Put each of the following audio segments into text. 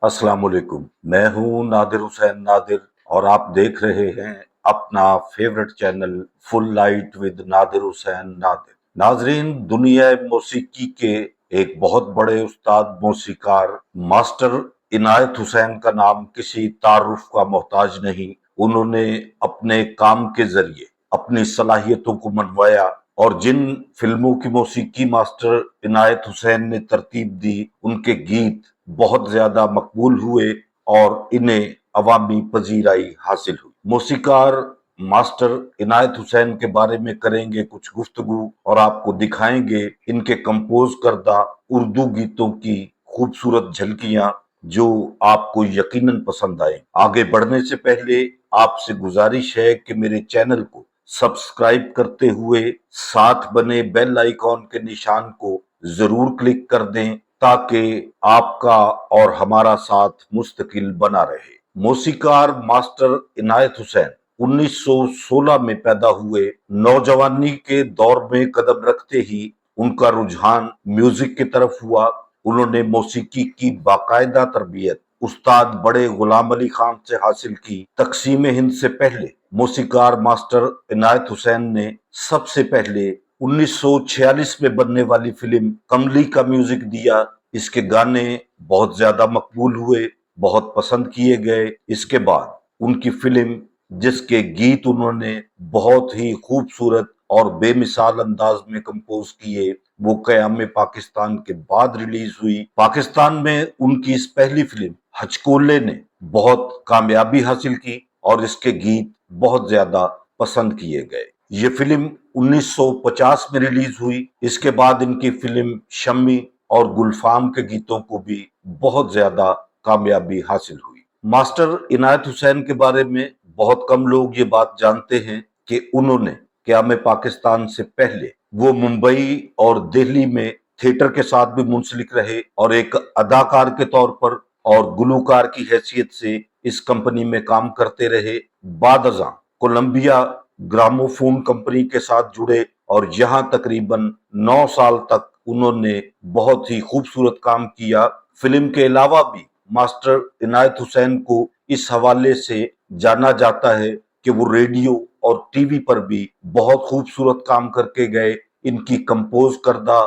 अस्सलाम वालेकुम। मैं हूं नादिर हुसैन नादिर और आप देख रहे हैं अपना favourite channel full light with Nadir Hussain Nadir. नाजरीन, दुनिया मौसीकी के एक बहुत बड़े उस्ताद मौसीकार मास्टर इनायत हुसैन का नाम किसी तारुफ का मोहताज नहीं। उन्होंने अपने काम के जरिए अपनी सलाहियतों को मनवाया और जिन फिल्मों की मौसीकी मास्टर इनायत हुसैन ने तरतीब दी, उनके गीत बहुत ज्यादा मकबूल हुए और इन्हें अवामी पजीराई हासिल हुई। मौसीकार मास्टर इनायत हुसैन के बारे में करेंगे कुछ गुफ्तगू और आपको दिखाएंगे इनके कंपोज करदा उर्दू गीतों की खूबसूरत झलकियां जो आपको यकीनन पसंद आए। आगे बढ़ने से पहले आपसे गुजारिश है कि मेरे चैनल को सब्सक्राइब करते हुए साथ बने बेल आइकॉन के निशान को जरूर क्लिक कर दें ताकि आपका और हमारा साथ मुस्तकिल बना रहे। मौसीकार मास्टर इनायत हुसैन 1916 में पैदा हुए। नौजवानी के दौर में कदम रखते ही उनका रुझान म्यूजिक की तरफ हुआ। उन्होंने मौसीकी की बाकायदा तरबियत उस्ताद बड़े गुलाम अली खान से हासिल की। तकसीम हिंद से पहले मौसीकार मास्टर इनायत हुसैन ने सबसे पहले 1946 में बनने वाली फिल्म कमली का म्यूजिक दिया। इसके गाने बहुत ज्यादा मकबूल हुए, बहुत पसंद किए गए। इसके बाद उनकी फिल्म जिसके गीत उन्होंने बहुत ही खूबसूरत और बेमिसाल अंदाज में कंपोज किए, वो क़याम पाकिस्तान के बाद रिलीज हुई। पाकिस्तान में उनकी इस पहली फिल्म हचकोले ने बहुत कामयाबी हासिल की और इसके गीत बहुत ज्यादा पसंद किए गए। ये फिल्म 1950 में रिलीज हुई। इसके बाद इनकी फिल्म शम्मी और गुलफाम के गीतों को भी बहुत ज्यादा कामयाबी हासिल हुई। मास्टर इनायत हुसैन के बारे में बहुत कम लोग ये बात जानते हैं कि उन्होंने क़याम पाकिस्तान से पहले वो मुंबई और दिल्ली में थिएटर के साथ भी मुंसलिक रहे और एक अदाकार के तौर पर और गुलूकार की हैसियत से इस कंपनी में काम करते रहे। बाद अज़ां कोलंबिया ग्रामोफोन कंपनी के साथ जुड़े और यहाँ तकरीबन 9 साल तक उन्होंने बहुत ही खूबसूरत काम किया। फिल्म के अलावा भी मास्टर इनायत हुसैन को इस हवाले से जाना जाता है कि वो रेडियो और टीवी पर भी बहुत खूबसूरत काम करके गए। इनकी कंपोज करदा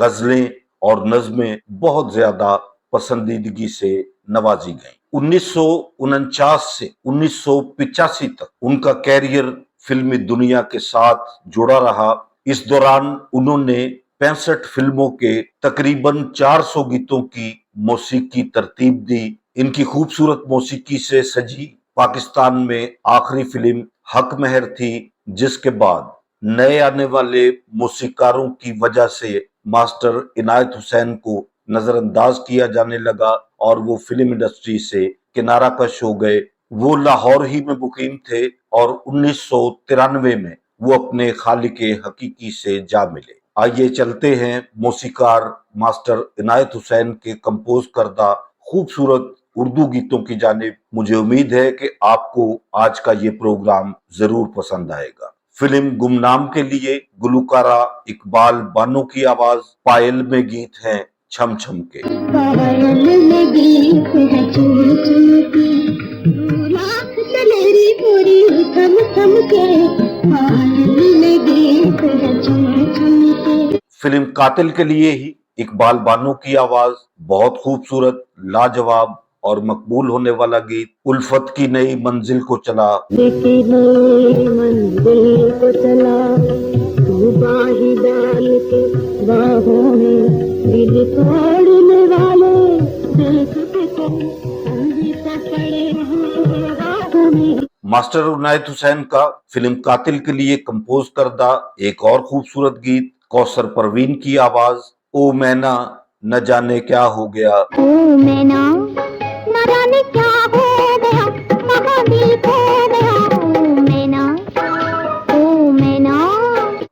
गजलें और नज़में बहुत ज्यादा पसंदीदगी से नवाजी गईं। 1949 से 1985 तक उनका कैरियर फिल्मी दुनिया के साथ जुड़ा रहा। इस दौरान उन्होंने 65 फिल्मों के तकरीबन 400 गीतों की मौसीकी तरतीब दी। इनकी खूबसूरत मौसीकी से सजी पाकिस्तान में आखिरी फिल्म हक महर थी, जिसके बाद नए आने वाले मौसीकारों की वजह से मास्टर इनायत हुसैन को नजरअंदाज किया जाने लगा और वो फिल्म इंडस्ट्री से किनारा कश हो गए। वो लाहौर ही में मुकीम थे और 1993 में वो अपने खालिके हकीकी से जा मिले। आइए चलते हैं मौसीकार मास्टर इनायत हुसैन के कंपोज करदा खूबसूरत उर्दू गीतों की जानिब। मुझे उम्मीद है कि आपको आज का ये प्रोग्राम जरूर पसंद आएगा। फिल्म गुमनाम के लिए गुलकारा इकबाल बानो की आवाज, पायल में गीत हैं छम छम के। पायल में गीत है छम छम के, लाख चलेरी पूरी थम थम के, पायल में गीत है छम छम के। फिल्म कातिल के लिए ही इकबाल बानो की आवाज, बहुत खूबसूरत, लाजवाब और मकबूल होने वाला गीत उल्फत की नई मंजिल को चला। मंजिल को चला तू बाही डाल के बाहों में, दिल तोड़ने वाले देख के पड़े राहों में। मास्टर इनायत हुसैन का फिल्म कातिल के लिए कंपोज करदा एक और खूबसूरत गीत कौसर परवीन की आवाज, ओ मैना न जाने क्या हो गया। ओ मैना न जाने क्या हो गया, कहाँ दिल खो गया, ओ मैना, ओ मैना।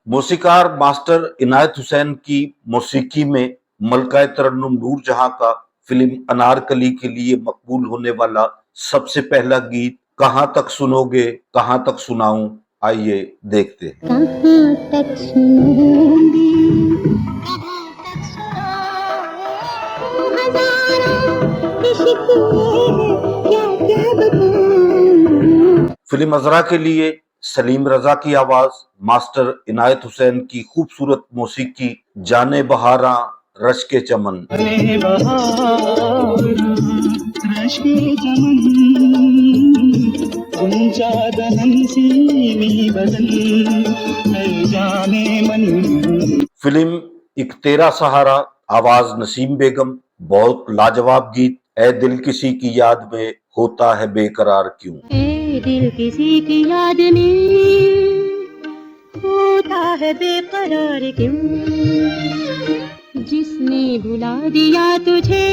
मौसीकार मास्टर इनायत हुसैन की मौसीकी में मलकाए तरन्नुम नूरजहां का फिल्म अनारकली के लिए मकबूल होने वाला सबसे पहला गीत कहाँ तक सुनोगे कहाँ तक सुनाऊं, आइए देखते हैं। कहाँ तक सुनोगे, कहाँ तक नजारा इश्क ये है, क्या क्या बताऊं। फिल्म अजरा के लिए सलीम रजा की आवाज, मास्टर इनायत हुसैन की खूबसूरत मौसीकी, जाने बहारा रश के चमन। अरे बहार रश के चमन, गुंजा दहन सीमी बदन, हर जाने मन। फिल्म एक तेरा सहारा, आवाज नसीम बेगम, बहुत लाजवाब गीत। ए दिल किसी की याद में होता है बेकरार क्यों। ए दिल किसी की याद में होता है बेकरार क्यों, जिसने भुला दिया तुझे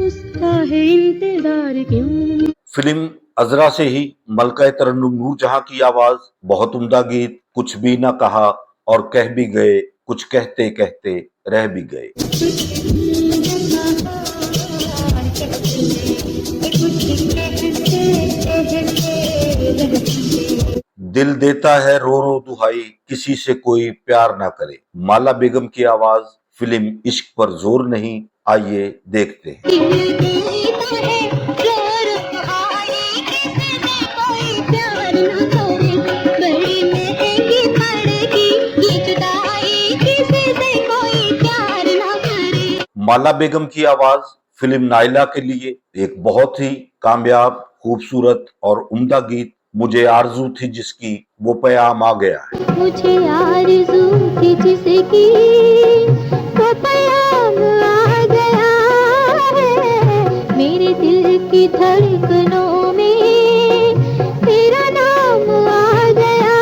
उसका है इंतजार क्यों। फिल्म अजरा से ही मलका तरन्नुम नूरजहां की आवाज, बहुत उम्दा गीत। कुछ भी ना कहा और कह भी गए, कुछ कहते कहते रह भी गए। दिल देता है रो रो दुहाई, किसी से कोई प्यार ना करे। माला बेगम की आवाज, फिल्म इश्क पर जोर नहीं, आइए देखते हैं। माला बेगम की आवाज, फिल्म नाइला के लिए एक बहुत ही कामयाब, खूबसूरत और उम्दा गीत। मुझे आरजू थी जिसकी वो पयाम आ गया है। मुझे आरज़ू थी जिसकी वो पयाम आ गया है, मेरे दिल की धड़कनों में तेरा नाम आ गया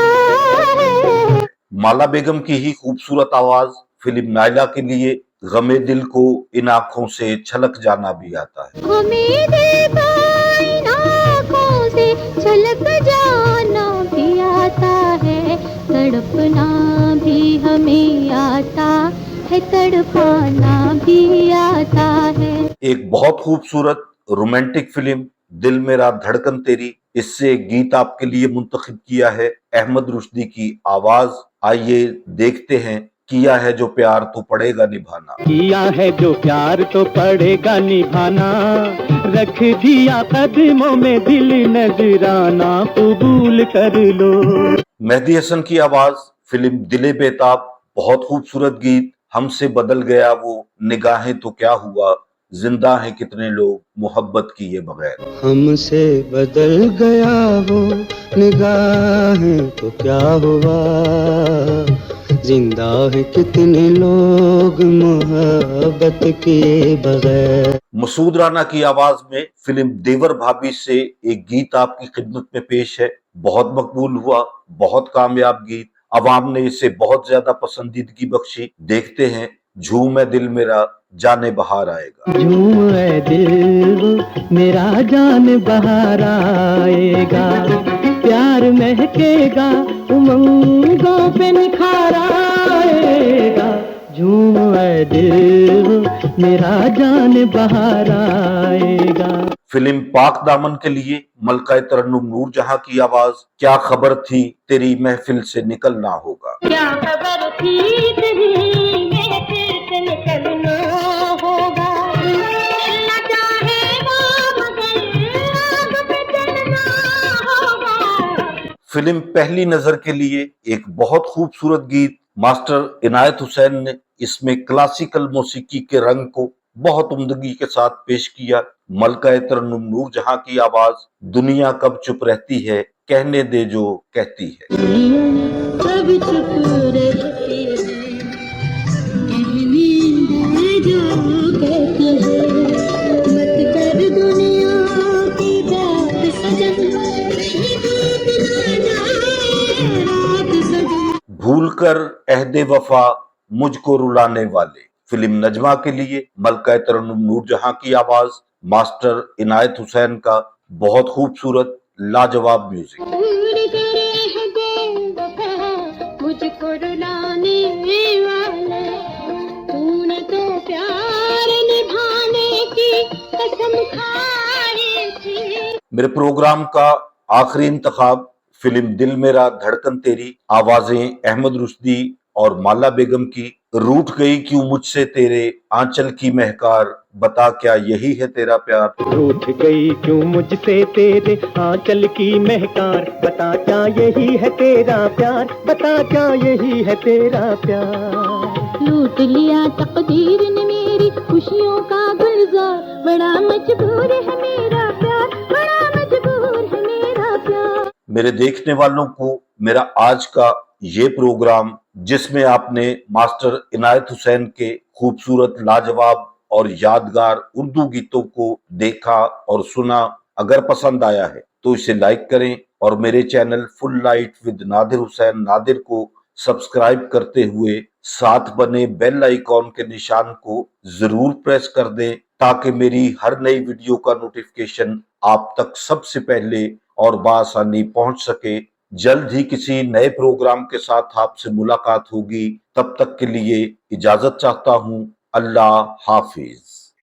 है। माला बेगम की ही खूबसूरत आवाज, फिल्म नाइला के लिए गमे दिल को इन आंखों से छलक जाना भी आता है। हमें देखा इन आँखों से छलक जाना भी आता है, तड़पना भी हमें आता है, तड़पाना भी आता है। एक बहुत खूबसूरत रोमांटिक फिल्म दिल मेरा धड़कन तेरी, इससे गीत आपके लिए मुंतखब किया है अहमद रुश्दी की आवाज। आइए देखते हैं, किया है जो प्यार तो पड़ेगा निभाना। किया है जो प्यार तो पड़ेगा निभाना, रख दिया कदमों में दिल नजराना, कबूल कर लो। मेहदी हसन की आवाज, फिल्म दिले बेताब, बहुत खूबसूरत गीत। हमसे बदल गया वो निगाहें तो क्या हुआ, जिंदा हैं कितने लोग मोहब्बत किए बगैर। हमसे बदल गया वो निगाहें तो क्या हुआ, जिंदा है कितने लोग मोहब्बत किए बगैर। मसूद राना की आवाज में फिल्म देवर भाभी से एक गीत आपकी खिदमत में पेश है। बहुत मकबूल हुआ, बहुत कामयाब गीत। अवाम ने इसे बहुत ज्यादा पसंदीदगी बख्शी। देखते हैं, झूम है दिल मेरा जाने बहार आएगा। झूम है दिल मेरा जान बहार आएगा, प्यार महकेगा उमंगों पे निखार आएगा। झूम है दिल मेरा जान बहार आएगा। फिल्म पाक दामन के लिए मलका तरन्नुम नूरजहां की आवाज, क्या खबर थी तेरी महफिल से निकलना होगा। क्या खबर थी तेरी महफिल से निकलना होगा, न चाहेगा मगर आग में जलना होगा। फिल्म पहली नजर के लिए एक बहुत खूबसूरत गीत, मास्टर इनायत हुसैन ने इसमें क्लासिकल मौसीकी के रंग को बहुत उम्दगी के साथ पेश किया। मलका तरन्नुम नूरजहां की आवाज, दुनिया कब चुप रहती है, कहने दे जो कहती है। कब चुप रहती है, कहने दे जो कहती है, मत कर दुनिया की बात सजन, रात सजन। भूल कर अहदे वफा मुझको रुलाने वाले, फिल्म नजमा के लिए मलका तरन्नुम नूरजहां की आवाज, मास्टर इनायत हुसैन का बहुत खूबसूरत लाजवाब म्यूजिक। भूल गए हैं बेवफा मुझको रुलाने वाले, तूने तो प्यार निभाने की कसम खाई थी। मेरे प्रोग्राम का आखिरी इंतखाब फिल्म दिल मेरा धड़कन तेरी, आवाजें अहमद रुश्दी और माला बेगम की, रूठ गई क्यों मुझसे तेरे आंचल की महकार, बता क्या यही है तेरा प्यार। रूठ गई क्यों मुझसे तेरे आंचल की महकार, बता क्या यही है तेरा प्यार, बता क्या यही है तेरा प्यार। लूट लिया तकदीर ने मेरी खुशियों का गुलजार, बड़ा मजबूर है मेरा प्यार, बड़ा मजबूर है मेरा प्यार। मेरे देखने वालों को मेरा आज का ये प्रोग्राम, जिसमें आपने मास्टर इनायत हुसैन के खूबसूरत, लाजवाब और यादगार उर्दू गीतों को देखा और सुना, अगर पसंद आया है तो इसे लाइक करें और मेरे channel full light with Nadir Hussain Nadir को सब्सक्राइब करते हुए साथ बने बेल आइकॉन के निशान को जरूर प्रेस कर दें, ताकि मेरी हर नई वीडियो का नोटिफिकेशन आप तक सबसे पहले और बआसानी पहुंच सके। जल्द ही किसी नए प्रोग्राम के साथ आपसे मुलाकात होगी। तब तक के लिए इजाजत चाहता हूं। अल्लाह हाफिज।